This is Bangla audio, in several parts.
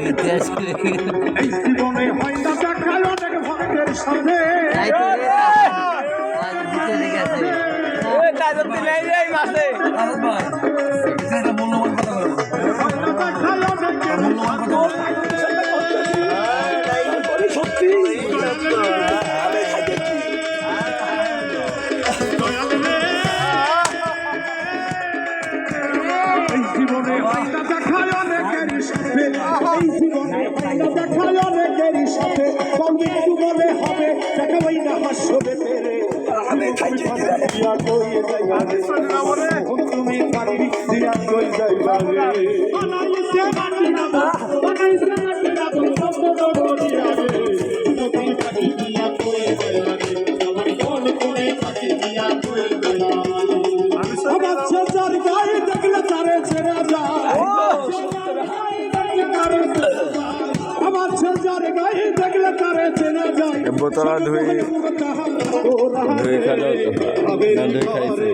এই জীবনে হয় না দেখায় অনেক ভাগ্যের সাথে সত্যি জীবনে হয় না দেখায় অনেকেরই সাথে এই জীবনে হয় না দেখায় অনেকেরই সাথে কবে জীবনে হবে দেখাবই না হাসবে তেরে তুমি পারি দিয়া কই যাইবা রে বানাইছে মাটি না বানাইছে মাটি না বন্ধ করিয়া রে তুমি পারি দিয়া কই যাইবা রে আমার কোন কোনে পারি দিয়া কই যাইবা আমার ছেড়ার গায়ে দেখলে তারে ছেড়ে যায় আমার ছেড়ার গায়ে দেখলে তারে ছেড়ে যায় বোতলা ধুই খেলো তো ধুই খাইছে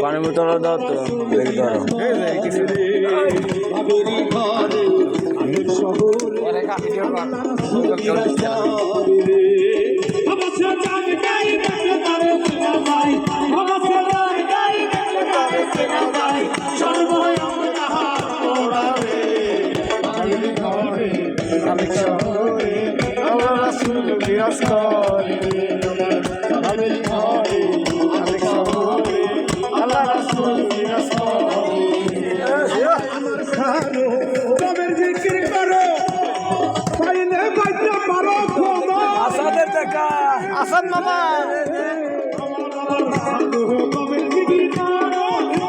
পানি বোতলা দাও তো বিরাজ করে আমি ঘরে আমি শহরে আল্লাহ রাসূল বিরাজ করে আমার খানো কবের জিকির করো পাইলে বাইতে পারো খোদা আসাদের টাকা আসাদ মামা কবের জিকির করো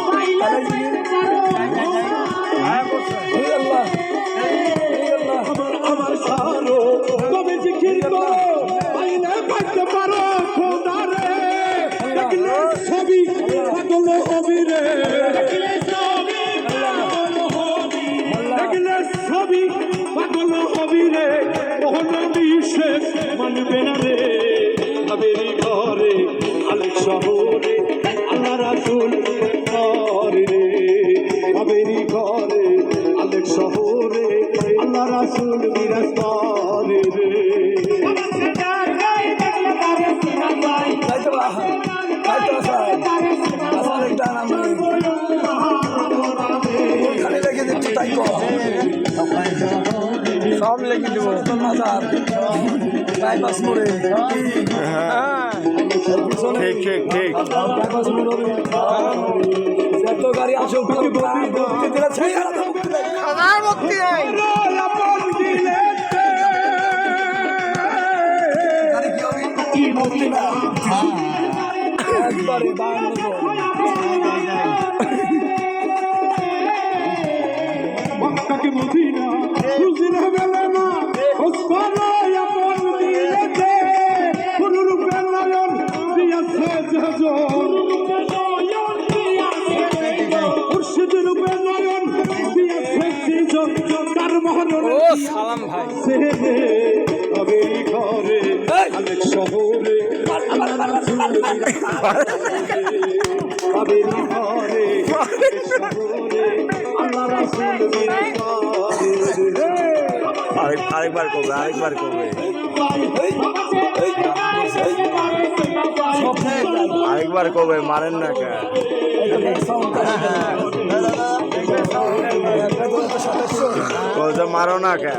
পাইলে বাইতে পারো আমার খানো কবের জিকির করো পাইলে বাইতে পারো খোদা রে দেখলে ছবি পাগল হবি রে দেখলে ছবি পাগল হবি রে মোহন বিশেষ মানবে না রে আবেরি ঘরে আলেক শহরে আল্লাহ রাসূল ঘরে রে আবেরি ঘরে আলেক শহরে আল্লাহ রাসূল বিরাজ করে রে সব লেগে দেবো বাইপাস মোড়ে ঠিক ঠিক ঠিক যত গাড়ি আসুক মুক্তি নেই একবারে মক্কাকে মদিনা বুঝিনা গেলে না ওসমানে আপন দিয়েছে পুরুরূপে নয়ন দিয়েছে জজন মুর্শিদের রূপে নয়ন দিয়েছে জজন তার মহরণ ও সালাম ভাই আবেরি ঘরে আলেক শহরে আবেরি ঘরে আল্লাহ রাসূল আরেকবার করবে আরেকবার করবে মারেন না কে মারো না কে